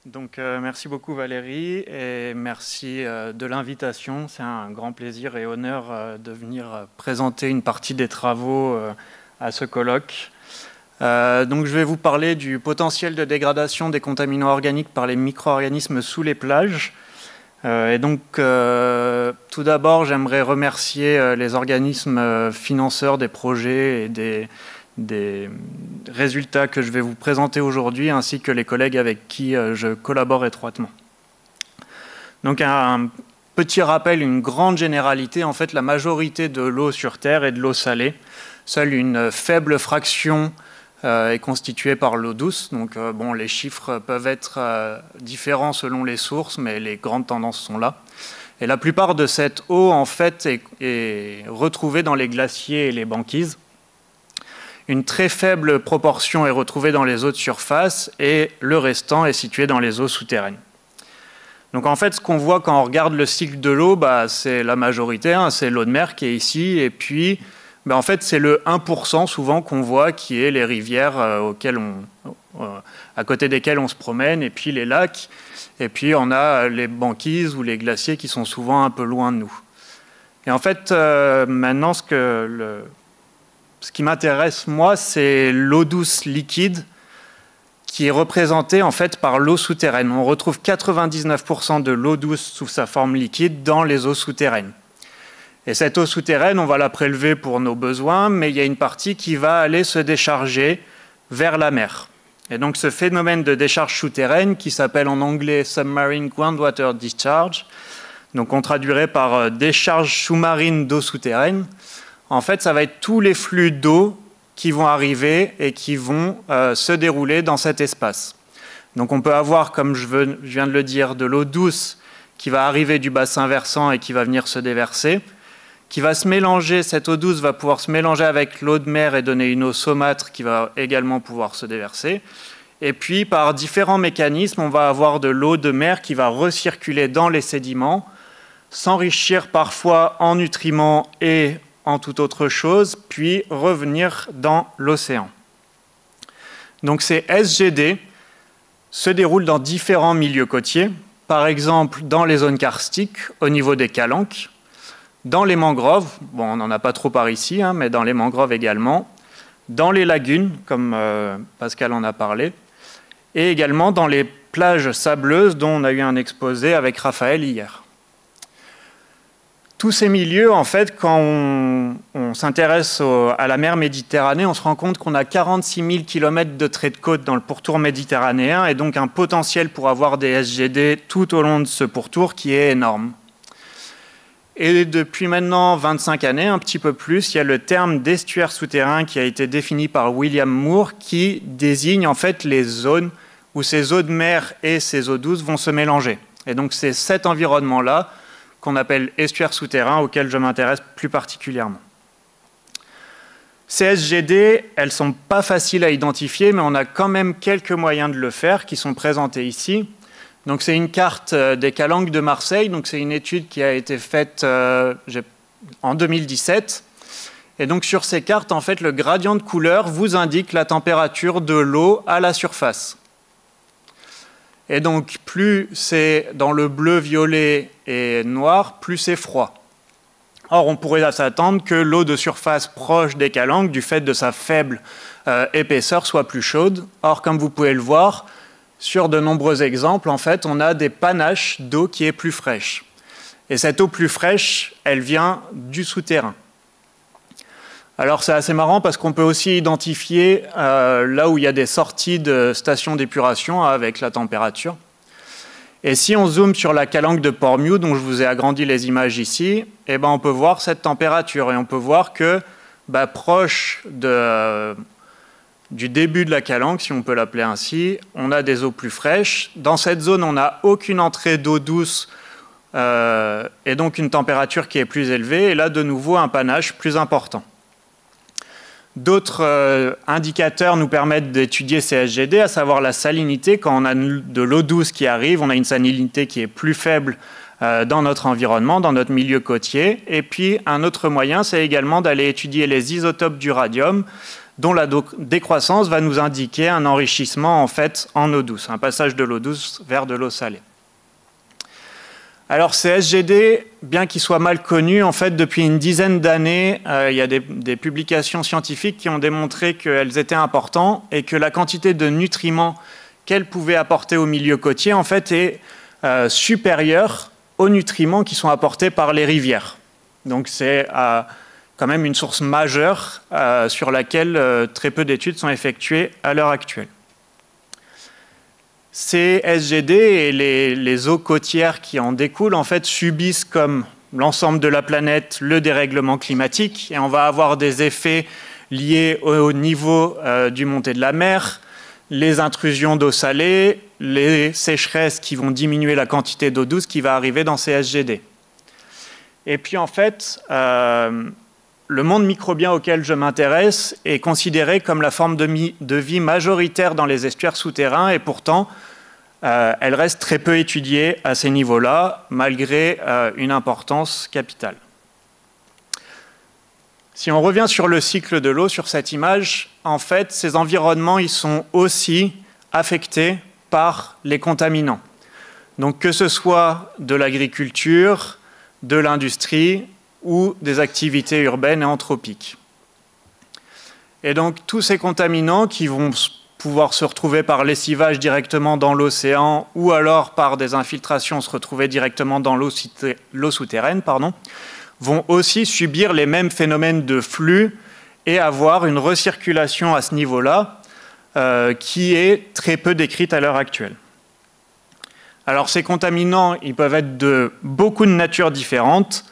Merci beaucoup Valérie et merci de l'invitation. C'est un grand plaisir et honneur de venir présenter une partie des travaux à ce colloque. Je vais vous parler du potentiel de dégradation des contaminants organiques par les micro-organismes sous les plages. Tout d'abord, j'aimerais remercier les organismes financeurs des projets et des résultats que je vais vous présenter aujourd'hui, ainsi que les collègues avec qui je collabore étroitement. Donc un petit rappel, une grande généralité, en fait la majorité de l'eau sur Terre est de l'eau salée. Seule une faible fraction est constituée par l'eau douce. Les chiffres peuvent être différents selon les sources, mais les grandes tendances sont là. Et la plupart de cette eau, en fait, est retrouvée dans les glaciers et les banquises. Une très faible proportion est retrouvée dans les eaux de surface et le restant est situé dans les eaux souterraines. Donc en fait, ce qu'on voit quand on regarde le cycle de l'eau, c'est la majorité, c'est l'eau de mer qui est ici, et puis en fait c'est le 1% souvent qu'on voit qui est les rivières à côté desquelles on se promène, et puis les lacs, et puis on a les banquises ou les glaciers qui sont souvent un peu loin de nous. Et en fait, maintenant ce qui m'intéresse, moi, c'est l'eau douce liquide qui est représentée en fait par l'eau souterraine. On retrouve 99% de l'eau douce sous sa forme liquide dans les eaux souterraines. Et cette eau souterraine, on va la prélever pour nos besoins, mais il y a une partie qui va aller se décharger vers la mer. Et donc ce phénomène de décharge souterraine, qui s'appelle en anglais Submarine Groundwater Discharge, donc on traduirait par décharge sous-marine d'eau souterraine, en fait, ça va être tous les flux d'eau qui vont arriver et qui vont se dérouler dans cet espace. Donc on peut avoir, comme je viens de le dire, de l'eau douce qui va arriver du bassin versant et qui va venir se déverser, qui va se mélanger, cette eau douce va pouvoir se mélanger avec l'eau de mer et donner une eau saumâtre qui va également pouvoir se déverser. Et puis, par différents mécanismes, on va avoir de l'eau de mer qui va recirculer dans les sédiments, s'enrichir parfois en nutriments et en toute autre chose, puis revenir dans l'océan. Donc ces SGD se déroulent dans différents milieux côtiers, par exemple dans les zones karstiques, au niveau des calanques, dans les mangroves, on n'en a pas trop par ici, mais dans les mangroves également, dans les lagunes, comme Pascal en a parlé, et également dans les plages sableuses dont on a eu un exposé avec Raphaël hier. Tous ces milieux, en fait, quand on s'intéresse à la mer Méditerranée, on se rend compte qu'on a 46 000 km de traits de côte dans le pourtour méditerranéen et donc un potentiel pour avoir des SGD tout au long de ce pourtour qui est énorme. Et depuis maintenant 25 années, un petit peu plus, il y a le terme d'estuaire souterrain qui a été défini par William Moore qui désigne en fait les zones où ces eaux de mer et ces eaux douces vont se mélanger. Et donc c'est cet environnement-là qu'on appelle estuaire souterrain, auquel je m'intéresse plus particulièrement. Ces SGD, elles ne sont pas faciles à identifier, mais on a quand même quelques moyens de le faire qui sont présentés ici. Donc c'est une carte des calanques de Marseille, donc c'est une étude qui a été faite en 2017. Et donc sur ces cartes, en fait, le gradient de couleur vous indique la température de l'eau à la surface. Et donc, plus c'est dans le bleu, violet et noir, plus c'est froid. Or, on pourrait s'attendre que l'eau de surface proche des calanques, du fait de sa faible épaisseur, soit plus chaude. Or, comme vous pouvez le voir, sur de nombreux exemples, en fait, on a des panaches d'eau qui est plus fraîche. Et cette eau plus fraîche, elle vient du souterrain. Alors c'est assez marrant parce qu'on peut aussi identifier là où il y a des sorties de stations d'épuration avec la température. Et si on zoome sur la calanque de Portmew, dont je vous ai agrandi les images ici, on peut voir cette température et on peut voir que proche du début de la calanque, si on peut l'appeler ainsi, on a des eaux plus fraîches. Dans cette zone, on n'a aucune entrée d'eau douce et donc une température qui est plus élevée. Et là, de nouveau, un panache plus important. D'autres indicateurs nous permettent d'étudier ces SGD, à savoir la salinité. Quand on a de l'eau douce qui arrive, on a une salinité qui est plus faible dans notre environnement, dans notre milieu côtier. Et puis un autre moyen, c'est également d'aller étudier les isotopes du radium dont la décroissance va nous indiquer un enrichissement en fait en eau douce, un passage de l'eau douce vers de l'eau salée. Alors ces SGD, bien qu'ils soient mal connus, en fait depuis une dizaine d'années, il y a des publications scientifiques qui ont démontré qu'elles étaient importantes et que la quantité de nutriments qu'elles pouvaient apporter au milieu côtier en fait est supérieure aux nutriments qui sont apportés par les rivières. Donc c'est quand même une source majeure sur laquelle très peu d'études sont effectuées à l'heure actuelle. Ces SGD et les eaux côtières qui en découlent en fait subissent comme l'ensemble de la planète le dérèglement climatique et on va avoir des effets liés au niveau du montée de la mer, les intrusions d'eau salée, les sécheresses qui vont diminuer la quantité d'eau douce qui va arriver dans ces SGD. Et puis en fait, le monde microbien auquel je m'intéresse est considéré comme la forme de vie majoritaire dans les estuaires souterrains et pourtant, elle reste très peu étudiée à ces niveaux-là, malgré une importance capitale. Si on revient sur le cycle de l'eau, sur cette image, en fait, ces environnements ils sont aussi affectés par les contaminants. Donc que ce soit de l'agriculture, de l'industrie ou des activités urbaines et anthropiques. Et donc tous ces contaminants qui vont pouvoir se retrouver par lessivage directement dans l'océan ou alors par des infiltrations se retrouver directement dans l'eau souterraine, vont aussi subir les mêmes phénomènes de flux et avoir une recirculation à ce niveau-là qui est très peu décrite à l'heure actuelle. Alors ces contaminants, ils peuvent être de beaucoup de natures différentes.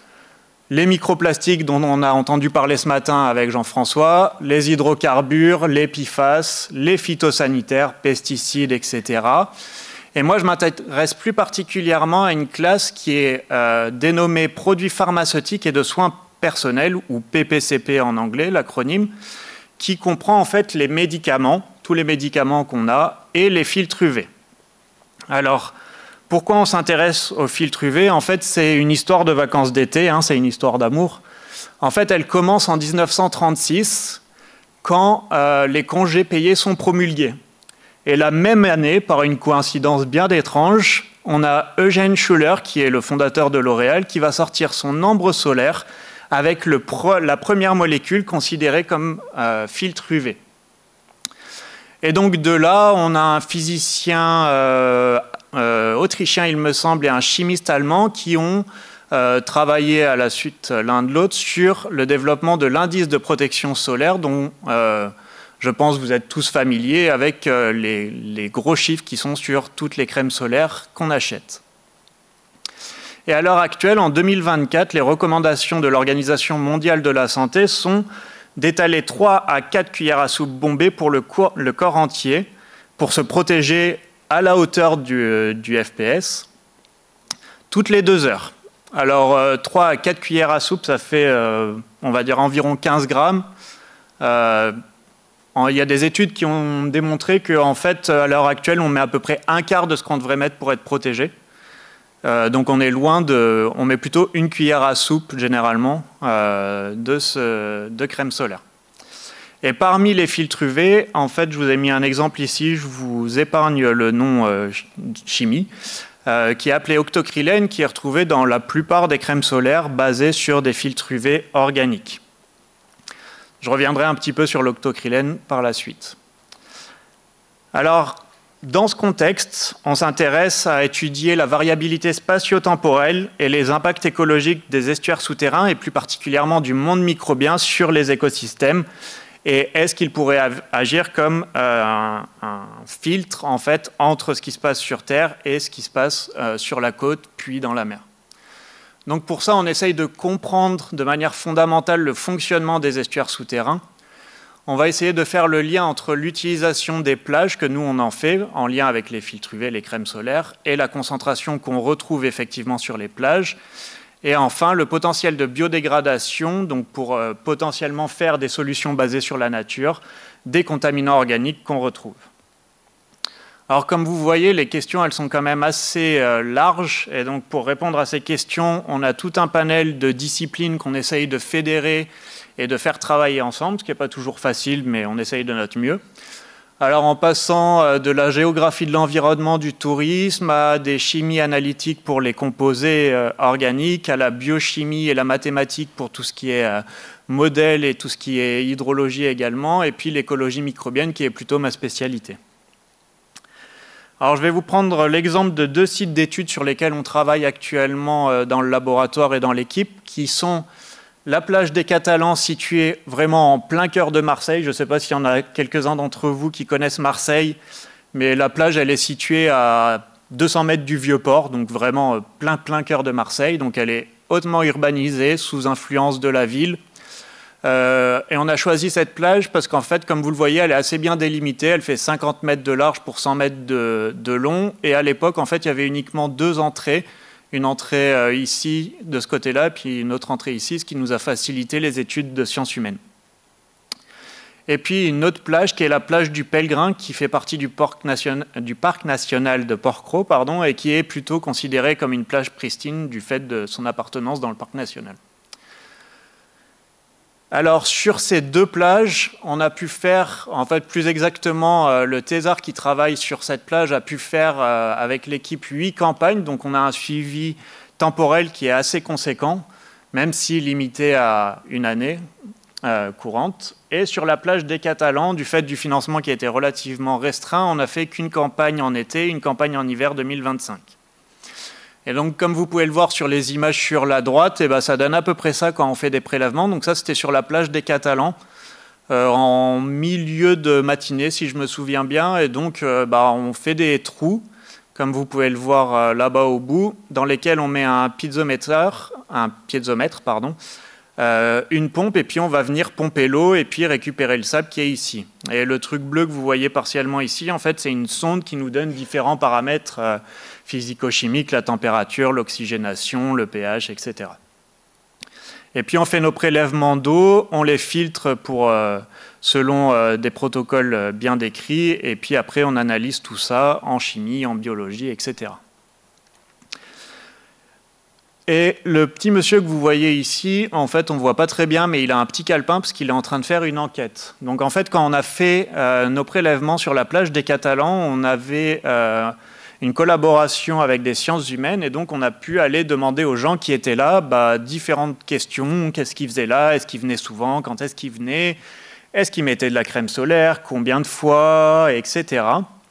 Les microplastiques dont on a entendu parler ce matin avec Jean-François, les hydrocarbures, les PFAS, les phytosanitaires, pesticides, etc. Et moi, je m'intéresse plus particulièrement à une classe qui est dénommée produits pharmaceutiques et de soins personnels, ou PPCP en anglais, l'acronyme, qui comprend en fait les médicaments, tous les médicaments qu'on a, et les filtres UV. Alors, pourquoi on s'intéresse aux filtres UV? En fait, c'est une histoire de vacances d'été, c'est une histoire d'amour. En fait, elle commence en 1936, quand les congés payés sont promulgués. Et la même année, par une coïncidence bien étrange, on a Eugène Schuller, qui est le fondateur de L'Oréal, qui va sortir son ambre solaire avec la première molécule considérée comme filtre UV. Et donc de là, on a un physicien autrichien, il me semble, et un chimiste allemand qui ont travaillé à la suite l'un de l'autre sur le développement de l'indice de protection solaire dont je pense que vous êtes tous familiers avec les gros chiffres qui sont sur toutes les crèmes solaires qu'on achète. Et à l'heure actuelle, en 2024, les recommandations de l'Organisation mondiale de la santé sont d'étaler 3 à 4 cuillères à soupe bombées pour le corps entier pour se protéger à la hauteur du FPS toutes les 2 heures. Alors 3 à 4 cuillères à soupe, ça fait on va dire environ 15 grammes. Il y a des études qui ont démontré qu'en fait, à l'heure actuelle, on met à peu près un quart de ce qu'on devrait mettre pour être protégé. Donc on est loin on met plutôt 1 cuillère à soupe généralement de crème solaire. Et parmi les filtres UV, en fait, je vous ai mis un exemple ici, je vous épargne le nom chimie, qui est appelé octocrylène, qui est retrouvé dans la plupart des crèmes solaires basées sur des filtres UV organiques. Je reviendrai un petit peu sur l'octocrylène par la suite. Alors, dans ce contexte, on s'intéresse à étudier la variabilité spatio-temporelle et les impacts écologiques des estuaires souterrains et plus particulièrement du monde microbien sur les écosystèmes. Et est-ce qu'il pourrait agir comme un filtre en fait, entre ce qui se passe sur Terre et ce qui se passe sur la côte puis dans la mer. Donc pour ça, on essaye de comprendre de manière fondamentale le fonctionnement des estuaires souterrains. On va essayer de faire le lien entre l'utilisation des plages que nous on en fait en lien avec les filtres UV, les crèmes solaires, et la concentration qu'on retrouve effectivement sur les plages. Et enfin, le potentiel de biodégradation, donc pour potentiellement faire des solutions basées sur la nature, des contaminants organiques qu'on retrouve. Alors comme vous voyez, les questions elles sont quand même assez larges, et donc pour répondre à ces questions, on a tout un panel de disciplines qu'on essaye de fédérer et de faire travailler ensemble, ce qui n'est pas toujours facile, mais on essaye de notre mieux. Alors en passant de la géographie de l'environnement, du tourisme, à des chimies analytiques pour les composés organiques, à la biochimie et la mathématique pour tout ce qui est modèle et tout ce qui est hydrologie également, et puis l'écologie microbienne qui est plutôt ma spécialité. Alors je vais vous prendre l'exemple de 2 sites d'études sur lesquels on travaille actuellement dans le laboratoire et dans l'équipe, qui sont la plage des Catalans située vraiment en plein cœur de Marseille. Je ne sais pas s'il y en a quelques-uns d'entre vous qui connaissent Marseille, mais la plage elle est située à 200 mètres du Vieux-Port, donc vraiment plein cœur de Marseille. Donc elle est hautement urbanisée, sous influence de la ville. Et on a choisi cette plage parce qu'en fait, comme vous le voyez, elle est assez bien délimitée. Elle fait 50 mètres de large pour 100 mètres de long. Et à l'époque, en fait, il y avait uniquement 2 entrées. Une entrée ici, de ce côté-là, puis une autre entrée ici, ce qui nous a facilité les études de sciences humaines. Et puis une autre plage qui est la plage du Pèlerin, qui fait partie du parc national de Porquerolles, et qui est plutôt considérée comme une plage pristine du fait de son appartenance dans le parc national. Alors sur ces 2 plages, on a pu faire, en fait plus exactement, le thésard qui travaille sur cette plage a pu faire avec l'équipe 8 campagnes, donc on a un suivi temporel qui est assez conséquent, même si limité à une année courante. Et sur la plage des Catalans, du fait du financement qui a été relativement restreint, on n'a fait qu'une campagne en été, une campagne en hiver 2025. Et donc, comme vous pouvez le voir sur les images sur la droite, ça donne à peu près ça quand on fait des prélèvements. Donc ça, c'était sur la plage des Catalans, en milieu de matinée, si je me souviens bien. Et donc, on fait des trous, comme vous pouvez le voir là-bas au bout, dans lesquels on met un piézomètre, une pompe, et puis on va venir pomper l'eau et puis récupérer le sable qui est ici. Et le truc bleu que vous voyez partiellement ici, en fait, c'est une sonde qui nous donne différents paramètres physico-chimiques, la température, l'oxygénation, le pH, etc. Et puis on fait nos prélèvements d'eau, on les filtre selon des protocoles bien décrits, et puis après on analyse tout ça en chimie, en biologie, etc. Et le petit monsieur que vous voyez ici, en fait, on ne voit pas très bien, mais il a un petit calepin parce qu'il est en train de faire une enquête. Donc, en fait, quand on a fait nos prélèvements sur la plage des Catalans, on avait une collaboration avec des sciences humaines, et donc on a pu aller demander aux gens qui étaient là différentes questions. Qu'est-ce qu'ils faisaient là? Est-ce qu'ils venaient souvent? Quand est-ce qu'ils venaient? Est-ce qu'ils mettaient de la crème solaire? Combien de fois? Etc.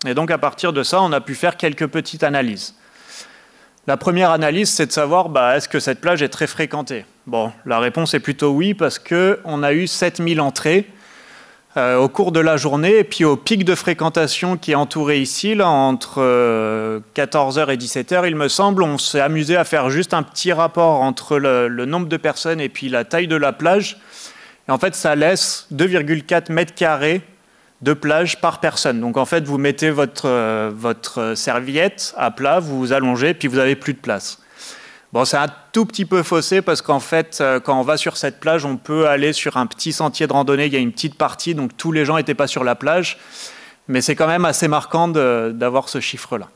Et donc, à partir de ça, on a pu faire quelques petites analyses. La première analyse, c'est de savoir est-ce que cette plage est très fréquentée. Bon, la réponse est plutôt oui, parce qu'on a eu 7000 entrées au cours de la journée, et puis au pic de fréquentation qui est entouré ici, là, entre 14h et 17h, il me semble, on s'est amusé à faire juste un petit rapport entre le nombre de personnes et puis la taille de la plage. Et en fait, ça laisse 2,4 mètres carrés de plage par personne. Donc en fait, vous mettez votre serviette à plat, vous vous allongez, puis vous n'avez plus de place. Bon, c'est un tout petit peu faussé parce qu'en fait, quand on va sur cette plage, on peut aller sur un petit sentier de randonnée, il y a une petite partie, donc tous les gens n'étaient pas sur la plage, mais c'est quand même assez marquant d'avoir ce chiffre-là.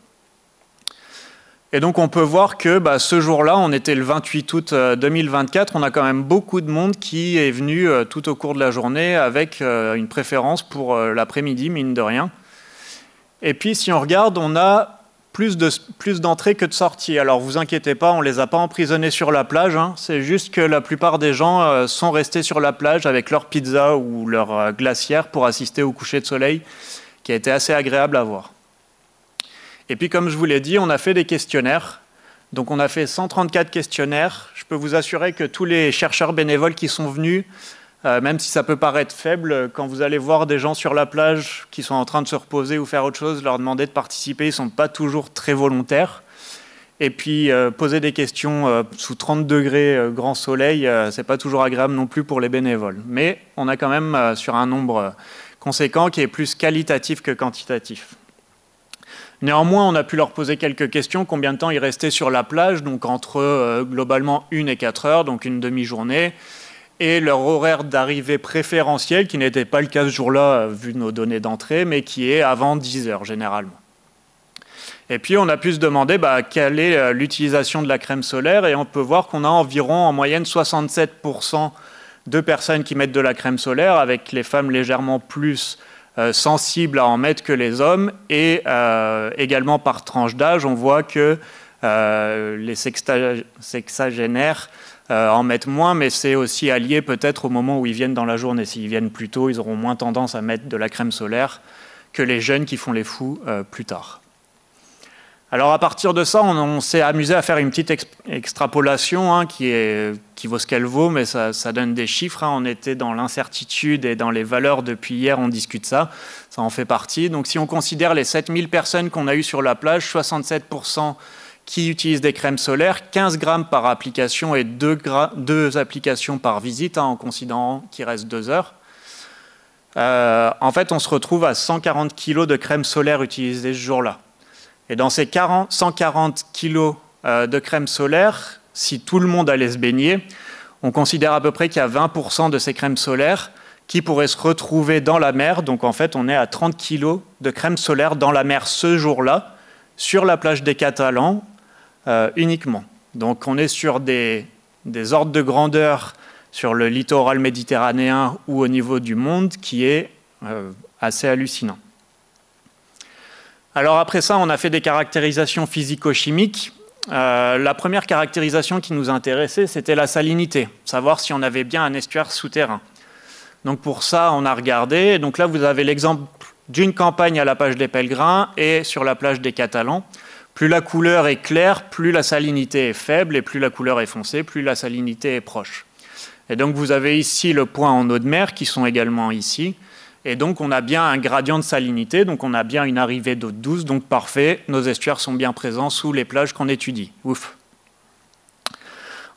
Et donc on peut voir que ce jour-là, on était le 28 août 2024, on a quand même beaucoup de monde qui est venu tout au cours de la journée avec une préférence pour l'après-midi, mine de rien. Et puis si on regarde, on a plus d'entrées que de sorties. Alors vous inquiétez pas, on ne les a pas emprisonnés sur la plage, hein. C'est juste que la plupart des gens sont restés sur la plage avec leur pizza ou leur glacière pour assister au coucher de soleil, qui a été assez agréable à voir. Et puis, comme je vous l'ai dit, on a fait des questionnaires. Donc, on a fait 134 questionnaires. Je peux vous assurer que tous les chercheurs bénévoles qui sont venus, même si ça peut paraître faible, quand vous allez voir des gens sur la plage qui sont en train de se reposer ou faire autre chose, leur demander de participer, ils ne sont pas toujours très volontaires. Et puis, poser des questions sous 30 degrés, grand soleil, ce n'est pas toujours agréable non plus pour les bénévoles. Mais on a quand même sur un nombre conséquent qui est plus qualitatif que quantitatif. Néanmoins, on a pu leur poser quelques questions. Combien de temps ils restaient sur la plage? Donc entre globalement 1 et 4 heures, donc une demi-journée. Et leur horaire d'arrivée préférentiel, qui n'était pas le cas ce jour-là, vu nos données d'entrée, mais qui est avant 10 heures généralement. Et puis on a pu se demander quelle est l'utilisation de la crème solaire, et on peut voir qu'on a environ en moyenne 67% de personnes qui mettent de la crème solaire, avec les femmes légèrement plus sensibles à en mettre que les hommes, et également par tranche d'âge, on voit que les sexagénaires en mettent moins, mais c'est aussi allié peut-être au moment où ils viennent dans la journée. S'ils viennent plus tôt, ils auront moins tendance à mettre de la crème solaire que les jeunes qui font les fous plus tard. Alors à partir de ça, on s'est amusé à faire une petite extrapolation qui vaut ce qu'elle vaut, mais ça donne des chiffres. On était dans l'incertitude et dans les valeurs depuis hier, on discute ça en fait partie. Donc si on considère les 7000 personnes qu'on a eues sur la plage, 67% qui utilisent des crèmes solaires, 15 grammes par application et 2 applications par visite, en considérant qu'il reste 2 heures. En fait, on se retrouve à 140 kg de crème solaire utilisée ce jour-là. Et dans ces 140 kg de crème solaire, si tout le monde allait se baigner, on considère à peu près qu'il y a 20% de ces crèmes solaires qui pourraient se retrouver dans la mer. Donc en fait, on est à 30 kg de crème solaire dans la mer ce jour-là, sur la plage des Catalans, uniquement. Donc on est sur des ordres de grandeur sur le littoral méditerranéen ou au niveau du monde qui est assez hallucinant. Alors après ça, on a fait des caractérisations physico-chimiques. La première caractérisation qui nous intéressait, c'était la salinité, savoir si on avait bien un estuaire souterrain. Donc pour ça, on a regardé. Donc là, vous avez l'exemple d'une campagne à la plage des Pèlerins et sur la plage des Catalans. Plus la couleur est claire, plus la salinité est faible, et plus la couleur est foncée, plus la salinité est proche. Et donc vous avez ici le point en eau de mer, qui sont également ici. Et donc on a bien un gradient de salinité, donc on a bien une arrivée d'eau douce, donc parfait, nos estuaires sont bien présents sous les plages qu'on étudie. Ouf.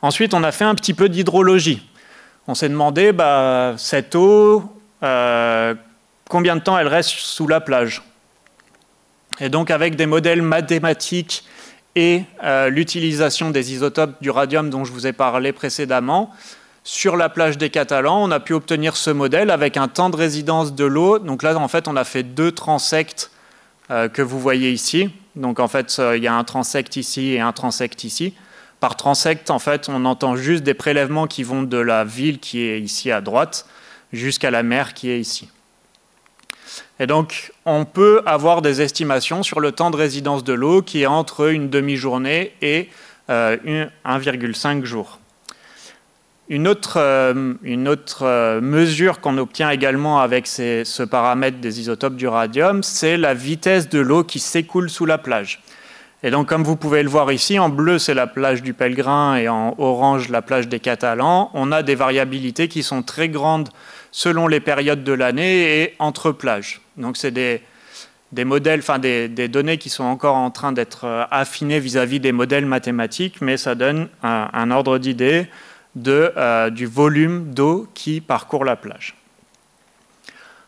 Ensuite, on a fait un petit peu d'hydrologie. On s'est demandé, cette eau, combien de temps elle reste sous la plage? Et donc avec des modèles mathématiques et l'utilisation des isotopes du radium dont je vous ai parlé précédemment, sur la plage des Catalans, on a pu obtenir ce modèle avec un temps de résidence de l'eau. Donc là, en fait, on a fait 2 transects que vous voyez ici. Donc en fait, il y a un transect ici et un transect ici. Par transect, en fait, on entend juste des prélèvements qui vont de la ville qui est ici à droite jusqu'à la mer qui est ici. Et donc, on peut avoir des estimations sur le temps de résidence de l'eau qui est entre une demi-journée et 1,5 jours. Une autre mesure qu'on obtient également avec ce paramètre des isotopes du radium, c'est la vitesse de l'eau qui s'écoule sous la plage. Et donc, comme vous pouvez le voir ici, en bleu, c'est la plage du Pèlerin et en orange, la plage des Catalans. On a des variabilités qui sont très grandes selon les périodes de l'année et entre plages. Donc, c'est des modèles, des données qui sont encore en train d'être affinées vis-à-vis des modèles mathématiques, mais ça donne un ordre d'idée du volume d'eau qui parcourt la plage.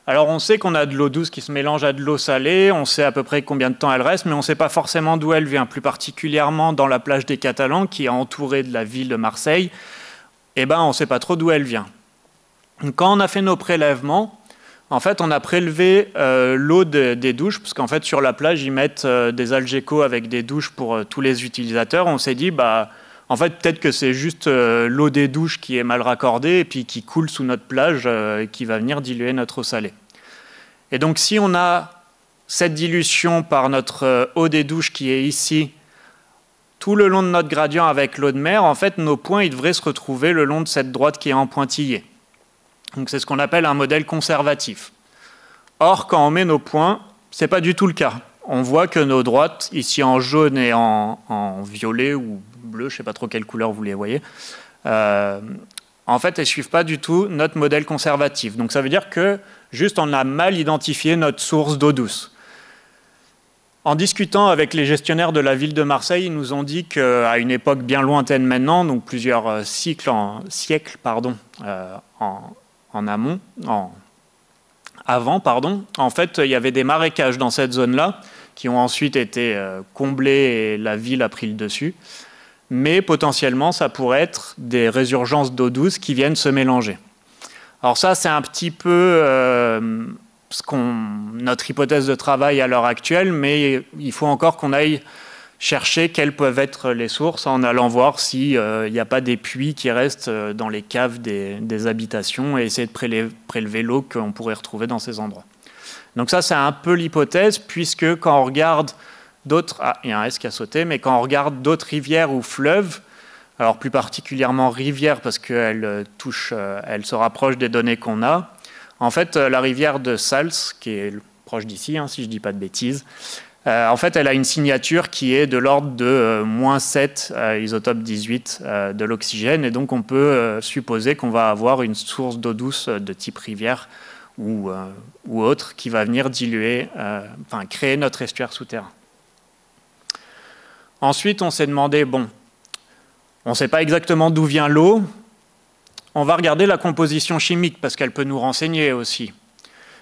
Alors on sait qu'on a de l'eau douce qui se mélange à de l'eau salée, on sait à peu près combien de temps elle reste, mais on ne sait pas forcément d'où elle vient, plus particulièrement dans la plage des Catalans qui est entourée de la ville de Marseille, on ne sait pas trop d'où elle vient. Quand on a fait nos prélèvements, en fait on a prélevé l'eau des douches, parce qu'en fait sur la plage ils mettent des Algeco avec des douches pour tous les utilisateurs. On s'est dit en fait, peut-être que c'est juste l'eau des douches qui est mal raccordée et puis qui coule sous notre plage et qui va venir diluer notre eau salée. Et donc, si on a cette dilution par notre eau des douches qui est ici, tout le long de notre gradient avec l'eau de mer, en fait, nos points ils devraient se retrouver le long de cette droite qui est en pointillé. Donc, c'est ce qu'on appelle un modèle conservatif. Or, quand on met nos points, ce n'est pas du tout le cas. On voit que nos droites, ici en jaune et en violet ou bleu, je ne sais pas trop quelle couleur vous les voyez, en fait, elles ne suivent pas du tout notre modèle conservatif. Donc ça veut dire que juste on a mal identifié notre source d'eau douce. En discutant avec les gestionnaires de la ville de Marseille, ils nous ont dit qu'à une époque bien lointaine maintenant, donc plusieurs siècles en fait, il y avait des marécages dans cette zone-là qui ont ensuite été comblés et la ville a pris le dessus. Mais potentiellement, ça pourrait être des résurgences d'eau douce qui viennent se mélanger. Alors ça, c'est un petit peu notre hypothèse de travail à l'heure actuelle, mais il faut encore qu'on aille chercher quelles peuvent être les sources en allant voir s'il n'y a pas des puits qui restent dans les caves des habitations et essayer de prélever l'eau qu'on pourrait retrouver dans ces endroits. Donc ça, c'est un peu l'hypothèse, puisque quand on regarde d'autres... Ah, il y a un S qui a sauté, mais quand on regarde d'autres rivières ou fleuves, alors plus particulièrement rivières, parce qu'elle se rapproche des données qu'on a. En fait, la rivière de Sals, qui est proche d'ici, si je ne dis pas de bêtises, en fait, elle a une signature qui est de l'ordre de -7 isotope 18 de l'oxygène, et donc on peut supposer qu'on va avoir une source d'eau douce de type rivière ou autre qui va venir diluer, créer notre estuaire souterrain. Ensuite, on s'est demandé, bon, on ne sait pas exactement d'où vient l'eau, on va regarder la composition chimique parce qu'elle peut nous renseigner aussi.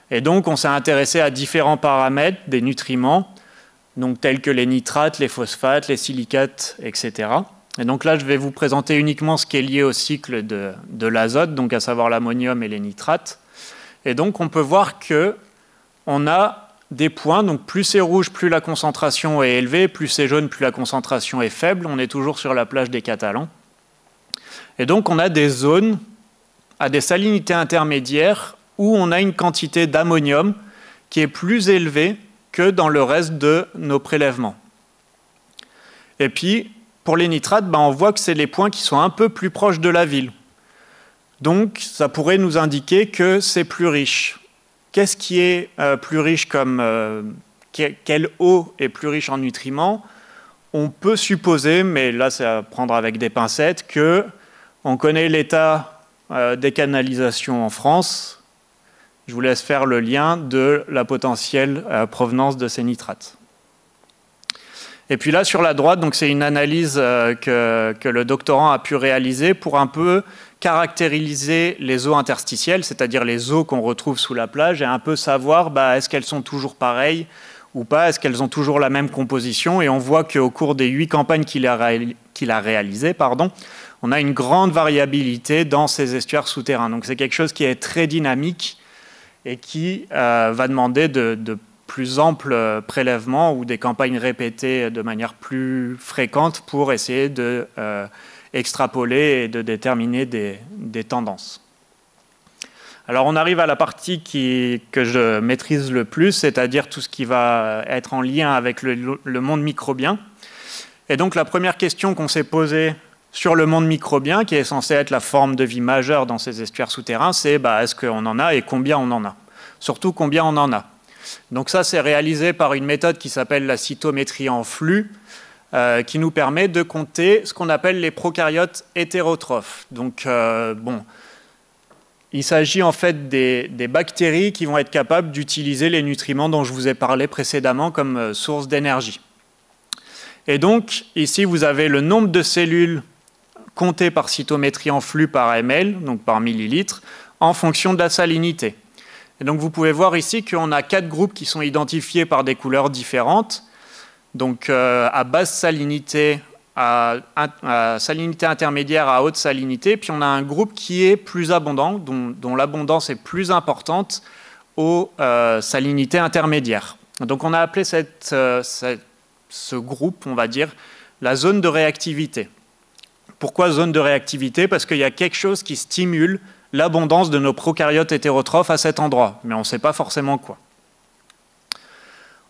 Et donc, on s'est intéressé à différents paramètres des nutriments, donc tels que les nitrates, les phosphates, les silicates, etc. Et donc là, je vais vous présenter uniquement ce qui est lié au cycle de l'azote, donc à savoir l'ammonium et les nitrates. Et donc, on peut voir qu'on a des points, donc plus c'est rouge, plus la concentration est élevée, plus c'est jaune, plus la concentration est faible. On est toujours sur la plage des Catalans. Et donc, on a des zones à des salinités intermédiaires où on a une quantité d'ammonium qui est plus élevée que dans le reste de nos prélèvements. Et puis, pour les nitrates, on voit que c'est les points qui sont un peu plus proches de la ville. Donc, ça pourrait nous indiquer que c'est plus riche. Qu'est-ce qui est plus riche quelle eau est plus riche en nutriments? On peut supposer, mais là, c'est à prendre avec des pincettes, qu'on connaît l'état des canalisations en France. Je vous laisse faire le lien de la potentielle provenance de ces nitrates. Et puis là, sur la droite, c'est une analyse que le doctorant a pu réaliser pour un peu caractériser les eaux interstitielles, c'est-à-dire les eaux qu'on retrouve sous la plage, et un peu savoir est-ce qu'elles sont toujours pareilles ou pas, est-ce qu'elles ont toujours la même composition. Et on voit qu'au cours des 8 campagnes qu'il a réalisées, on a une grande variabilité dans ces estuaires souterrains. Donc c'est quelque chose qui est très dynamique et qui va demander de plus amples prélèvements ou des campagnes répétées de manière plus fréquente pour essayer de extrapoler et de déterminer des tendances. Alors on arrive à la partie que je maîtrise le plus, c'est-à-dire tout ce qui va être en lien avec le monde microbien. Et donc la première question qu'on s'est posée sur le monde microbien, qui est censé être la forme de vie majeure dans ces estuaires souterrains, c'est est-ce qu'on en a et combien on en a? Surtout combien on en a. Donc ça, c'est réalisé par une méthode qui s'appelle la cytométrie en flux, qui nous permet de compter ce qu'on appelle les prokaryotes hétérotrophes. Donc, il s'agit en fait des bactéries qui vont être capables d'utiliser les nutriments dont je vous ai parlé précédemment comme source d'énergie. Et donc, ici, vous avez le nombre de cellules comptées par cytométrie en flux par ml, donc par millilitre, en fonction de la salinité. Et donc, vous pouvez voir ici qu'on a 4 groupes qui sont identifiés par des couleurs différentes. Donc, à basse salinité, à salinité intermédiaire, à haute salinité. Puis, on a un groupe qui est plus abondant, dont l'abondance est plus importante aux salinités intermédiaires. Donc, on a appelé ce groupe, on va dire, la zone de réactivité. Pourquoi zone de réactivité? Parce qu'il y a quelque chose qui stimule l'abondance de nos prokaryotes hétérotrophes à cet endroit, mais on ne sait pas forcément quoi.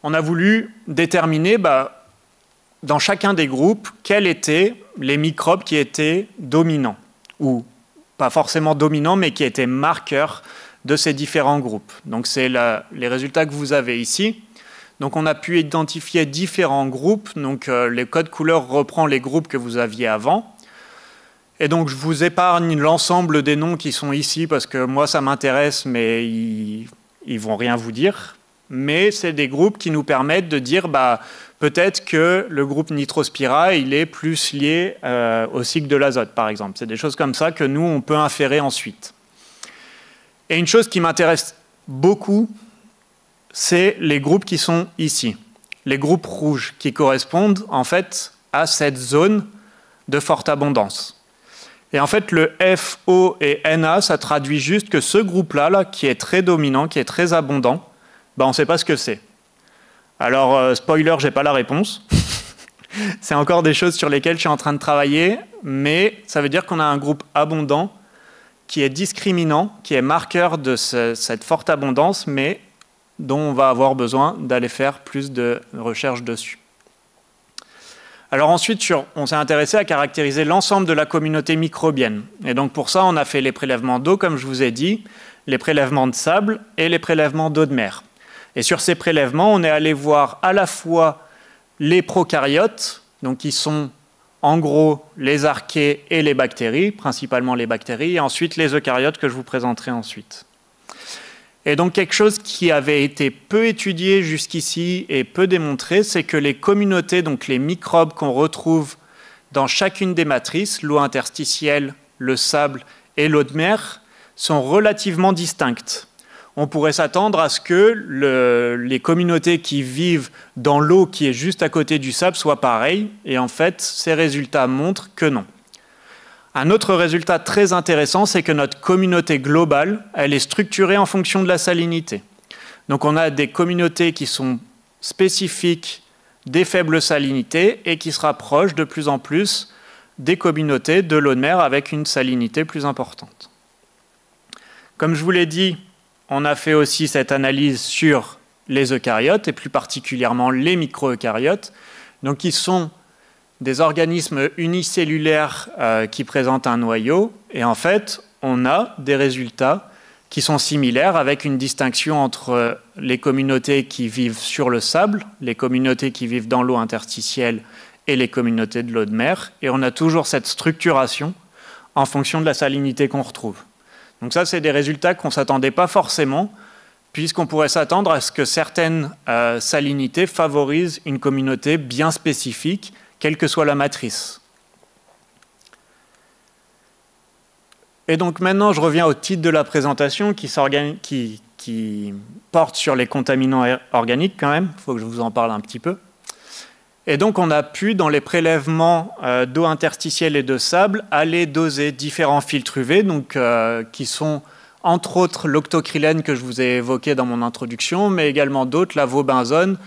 On a voulu déterminer dans chacun des groupes quels étaient les microbes qui étaient dominants, ou pas forcément dominants, mais qui étaient marqueurs de ces différents groupes. Donc c'est les résultats que vous avez ici. Donc on a pu identifier différents groupes, donc le code couleur reprend les groupes que vous aviez avant. Et donc, je vous épargne l'ensemble des noms qui sont ici parce que moi, ça m'intéresse, mais ils ne vont rien vous dire. Mais c'est des groupes qui nous permettent de dire peut-être que le groupe Nitrospira, il est plus lié au cycle de l'azote, par exemple. C'est des choses comme ça que nous, on peut inférer ensuite. Et une chose qui m'intéresse beaucoup, c'est les groupes qui sont ici. Les groupes rouges qui correspondent en fait à cette zone de forte abondance. Et en fait, le F, O et Na, ça traduit juste que ce groupe-là, qui est très dominant, qui est très abondant, on ne sait pas ce que c'est. Alors, spoiler, je n'ai pas la réponse. C'est encore des choses sur lesquelles je suis en train de travailler, mais ça veut dire qu'on a un groupe abondant qui est discriminant, qui est marqueur de cette forte abondance, mais dont on va avoir besoin d'aller faire plus de recherches dessus. Alors ensuite, on s'est intéressé à caractériser l'ensemble de la communauté microbienne. Et donc pour ça, on a fait les prélèvements d'eau, comme je vous ai dit, les prélèvements de sable et les prélèvements d'eau de mer. Et sur ces prélèvements, on est allé voir à la fois les prokaryotes, donc qui sont en gros les archées et les bactéries, principalement les bactéries, et ensuite les eucaryotes que je vous présenterai ensuite. Et donc quelque chose qui avait été peu étudié jusqu'ici et peu démontré, c'est que les communautés, donc les microbes qu'on retrouve dans chacune des matrices, l'eau interstitielle, le sable et l'eau de mer, sont relativement distinctes. On pourrait s'attendre à ce que les communautés qui vivent dans l'eau qui est juste à côté du sable soient pareilles, et en fait, ces résultats montrent que non. Un autre résultat très intéressant, c'est que notre communauté globale, elle est structurée en fonction de la salinité. Donc on a des communautés qui sont spécifiques des faibles salinités et qui se rapprochent de plus en plus des communautés de l'eau de mer avec une salinité plus importante. Comme je vous l'ai dit, on a fait aussi cette analyse sur les eucaryotes, et plus particulièrement les micro-eucaryotes, donc qui sont des organismes unicellulaires qui présentent un noyau. Et en fait, on a des résultats qui sont similaires, avec une distinction entre les communautés qui vivent sur le sable, les communautés qui vivent dans l'eau interstitielle et les communautés de l'eau de mer. Et on a toujours cette structuration en fonction de la salinité qu'on retrouve. Donc ça, c'est des résultats qu'on ne s'attendait pas forcément, puisqu'on pourrait s'attendre à ce que certaines salinités favorisent une communauté bien spécifique, quelle que soit la matrice. Et donc maintenant, je reviens au titre de la présentation qui porte sur les contaminants organiques quand même. Il faut que je vous en parle un petit peu. Et donc on a pu, dans les prélèvements d'eau interstitielle et de sable, aller doser différents filtres UV, donc, qui sont entre autres l'octocrylène que je vous ai évoqué dans mon introduction, mais également d'autres, l'avobenzone,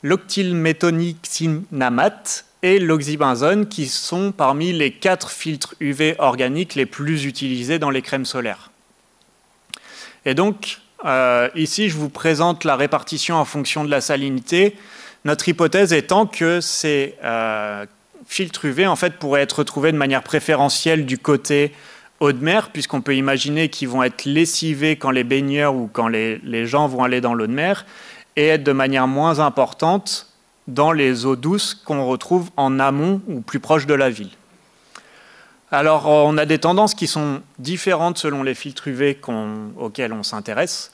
l'octylméthonixinamate et l'oxybenzone, qui sont parmi les 4 filtres UV organiques les plus utilisés dans les crèmes solaires. Et donc, ici, je vous présente la répartition en fonction de la salinité. Notre hypothèse étant que ces filtres UV en fait, pourraient être retrouvés de manière préférentielle du côté eau de mer, puisqu'on peut imaginer qu'ils vont être lessivés quand les baigneurs ou quand les gens vont aller dans l'eau de mer, et être de manière moins importante dans les eaux douces qu'on retrouve en amont ou plus proche de la ville. Alors, on a des tendances qui sont différentes selon les filtres UV auxquels on s'intéresse.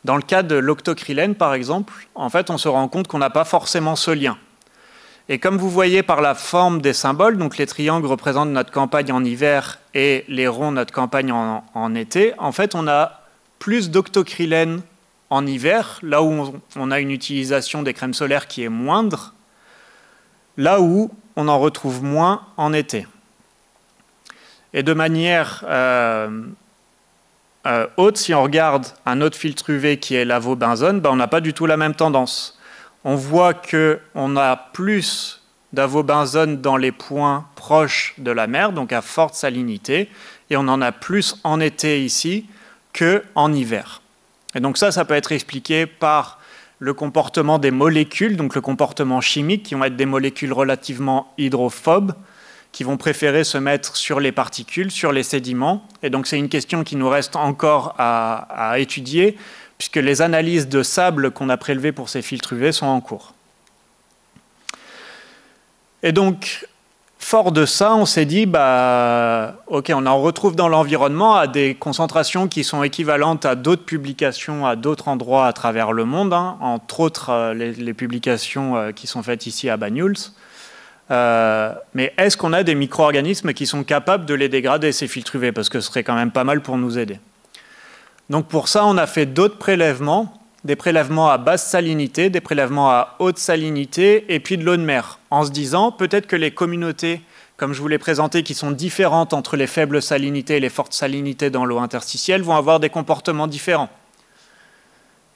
Dans le cas de l'octocrylène, par exemple, en fait, on se rend compte qu'on n'a pas forcément ce lien. Et comme vous voyez par la forme des symboles, donc les triangles représentent notre campagne en hiver et les ronds notre campagne en été, en fait, on a plus d'octocrylène en hiver, là où on a une utilisation des crèmes solaires qui est moindre, là où on en retrouve moins en été. Et de manière haute, si on regarde un autre filtre UV qui est l'avobenzone, on n'a pas du tout la même tendance. On voit qu'on a plus d'avobenzone dans les points proches de la mer, donc à forte salinité, et on en a plus en été ici qu'en hiver. Et donc ça peut être expliqué par le comportement des molécules, donc le comportement chimique, qui vont être des molécules relativement hydrophobes, qui vont préférer se mettre sur les particules, sur les sédiments. Et donc c'est une question qui nous reste encore à étudier, puisque les analyses de sable qu'on a prélevées pour ces filtres UV sont en cours. Et donc, fort de ça, on s'est dit, ok, on en retrouve dans l'environnement à des concentrations qui sont équivalentes à d'autres publications à d'autres endroits à travers le monde, entre autres les publications qui sont faites ici à Banyuls. Mais est-ce qu'on a des micro-organismes qui sont capables de les dégrader, ces filtres UV? Parce que ce serait quand même pas mal pour nous aider. Donc pour ça, on a fait d'autres prélèvements, des prélèvements à basse salinité, des prélèvements à haute salinité, et puis de l'eau de mer, en se disant peut-être que les communautés, comme je vous l'ai présenté, qui sont différentes entre les faibles salinités et les fortes salinités dans l'eau interstitielle, vont avoir des comportements différents.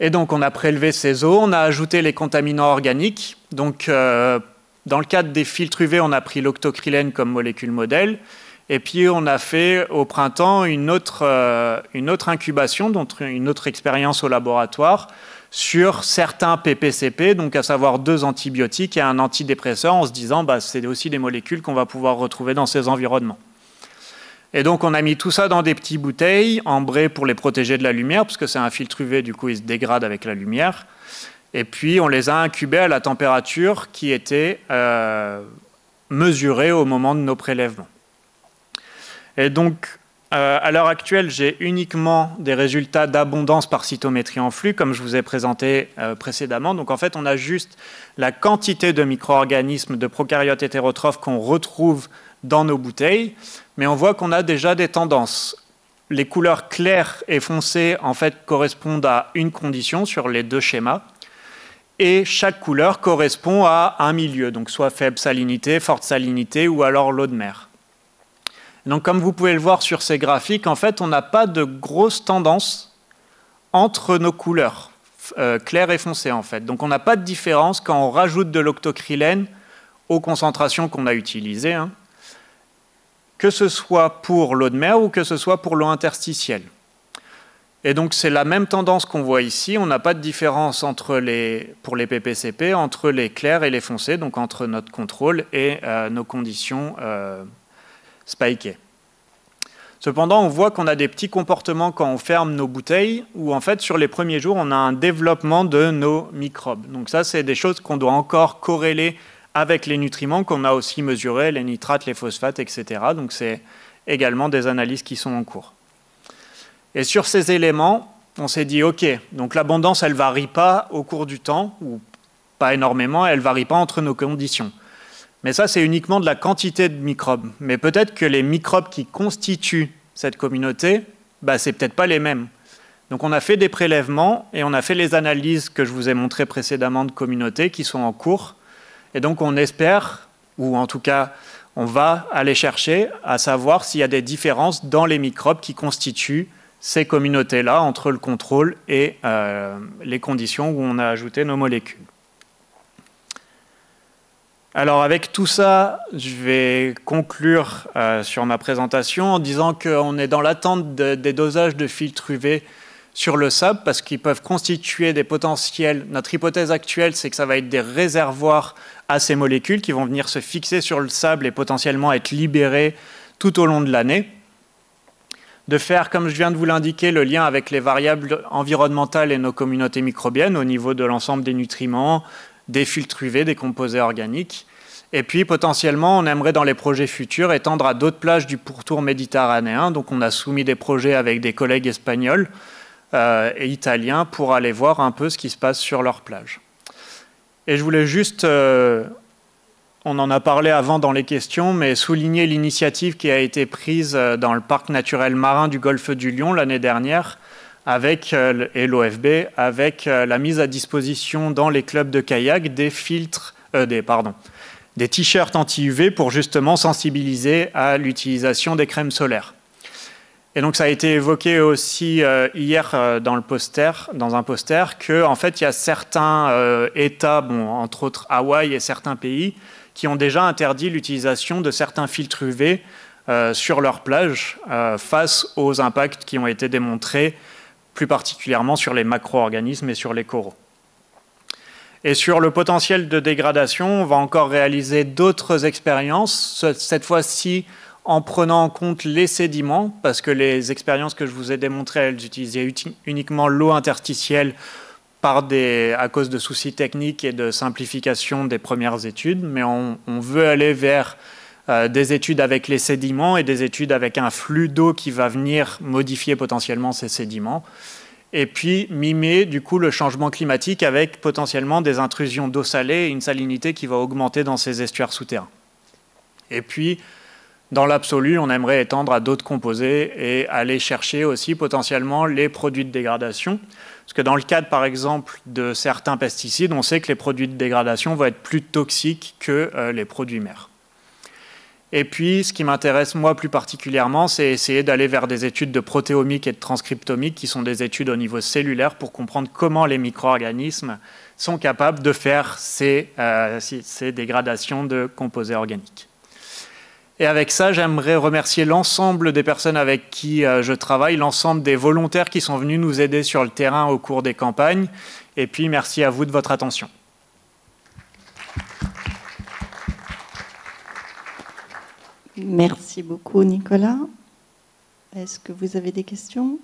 Et donc, on a prélevé ces eaux, on a ajouté les contaminants organiques. Donc, dans le cadre des filtres UV, on a pris l'octocrylène comme molécule modèle. Et puis, on a fait au printemps une autre incubation, donc une autre expérience au laboratoire sur certains PPCP, donc à savoir 2 antibiotiques et un antidépresseur, en se disant bah, c'est aussi des molécules qu'on va pouvoir retrouver dans ces environnements. Et donc, on a mis tout ça dans des petites bouteilles, ambrées pour les protéger de la lumière, parce que c'est un filtre UV, du coup, il se dégrade avec la lumière. Et puis, on les a incubés à la température qui était mesurée au moment de nos prélèvements. Et donc, à l'heure actuelle, j'ai uniquement des résultats d'abondance par cytométrie en flux, comme je vous ai présenté précédemment. Donc, en fait, on a juste la quantité de micro-organismes de prokaryotes hétérotrophes qu'on retrouve dans nos bouteilles, mais on voit qu'on a déjà des tendances. Les couleurs claires et foncées, en fait, correspondent à une condition sur les 2 schémas, et chaque couleur correspond à un milieu, donc soit faible salinité, forte salinité, ou alors l'eau de mer. Donc, comme vous pouvez le voir sur ces graphiques, en fait, on n'a pas de grosse tendance entre nos couleurs, claires et foncées, en fait. Donc, on n'a pas de différence quand on rajoute de l'octocrylène aux concentrations qu'on a utilisées, hein, que ce soit pour l'eau de mer ou que ce soit pour l'eau interstitielle. Et donc, c'est la même tendance qu'on voit ici. On n'a pas de différence pour les PPCP entre les clairs et les foncés, donc entre notre contrôle et nos conditions spikées. Cependant, on voit qu'on a des petits comportements quand on ferme nos bouteilles, où en fait, sur les premiers jours, on a un développement de nos microbes. Donc ça, c'est des choses qu'on doit encore corréler avec les nutriments qu'on a aussi mesurés, les nitrates, les phosphates, etc. Donc c'est également des analyses qui sont en cours. Et sur ces éléments, on s'est dit, OK, donc l'abondance, elle ne varie pas au cours du temps, ou pas énormément, elle ne varie pas entre nos conditions. Mais ça, c'est uniquement de la quantité de microbes. Mais peut-être que les microbes qui constituent cette communauté, bah, c'est peut-être pas les mêmes. Donc on a fait des prélèvements et on a fait les analyses que je vous ai montrées précédemment de communautés qui sont en cours. Et donc on espère, ou en tout cas, on va aller chercher à savoir s'il y a des différences dans les microbes qui constituent ces communautés-là entre le contrôle et les conditions où on a ajouté nos molécules. Alors avec tout ça, je vais conclure sur ma présentation en disant qu'on est dans l'attente des dosages de filtres UV sur le sable parce qu'ils peuvent constituer des potentiels. Notre hypothèse actuelle, c'est que ça va être des réservoirs à ces molécules qui vont venir se fixer sur le sable et potentiellement être libérées tout au long de l'année. De faire, comme je viens de vous l'indiquer, le lien avec les variables environnementales et nos communautés microbiennes au niveau de l'ensemble des nutriments, des filtres UV, des composés organiques. Et puis, potentiellement, on aimerait, dans les projets futurs, étendre à d'autres plages du pourtour méditerranéen. Donc, on a soumis des projets avec des collègues espagnols et italiens pour aller voir un peu ce qui se passe sur leurs plages. Et je voulais juste, on en a parlé avant dans les questions, mais souligner l'initiative qui a été prise dans le parc naturel marin du Golfe du Lion l'année dernière, et l'OFB, avec la mise à disposition dans les clubs de kayak des des t-shirts anti-UV pour justement sensibiliser à l'utilisation des crèmes solaires. Et donc ça a été évoqué aussi hier dans un poster, qu'en fait il y a certains États, entre autres Hawaï et certains pays, qui ont déjà interdit l'utilisation de certains filtres UV sur leurs plages face aux impacts qui ont été démontrés plus particulièrement sur les macro-organismes et sur les coraux. Et sur le potentiel de dégradation, on va encore réaliser d'autres expériences, cette fois-ci en prenant en compte les sédiments, parce que les expériences que je vous ai démontrées, elles utilisaient uniquement l'eau interstitielle à cause de soucis techniques et de simplification des premières études, mais on veut aller vers des études avec les sédiments et des études avec un flux d'eau qui va venir modifier potentiellement ces sédiments. Et puis mimer du coup le changement climatique avec potentiellement des intrusions d'eau salée et une salinité qui va augmenter dans ces estuaires souterrains. Et puis, dans l'absolu, on aimerait étendre à d'autres composés et aller chercher aussi potentiellement les produits de dégradation. Parce que dans le cadre, par exemple, de certains pesticides, on sait que les produits de dégradation vont être plus toxiques que les produits mères. Et puis, ce qui m'intéresse moi plus particulièrement, c'est essayer d'aller vers des études de protéomique et de transcriptomique, qui sont des études au niveau cellulaire, pour comprendre comment les micro-organismes sont capables de faire ces dégradations de composés organiques. Et avec ça, j'aimerais remercier l'ensemble des personnes avec qui je travaille, l'ensemble des volontaires qui sont venus nous aider sur le terrain au cours des campagnes. Et puis, merci à vous de votre attention. Merci beaucoup, Nicolas. Est-ce que vous avez des questions?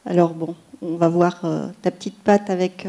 Alors bon, on va voir ta petite patte avec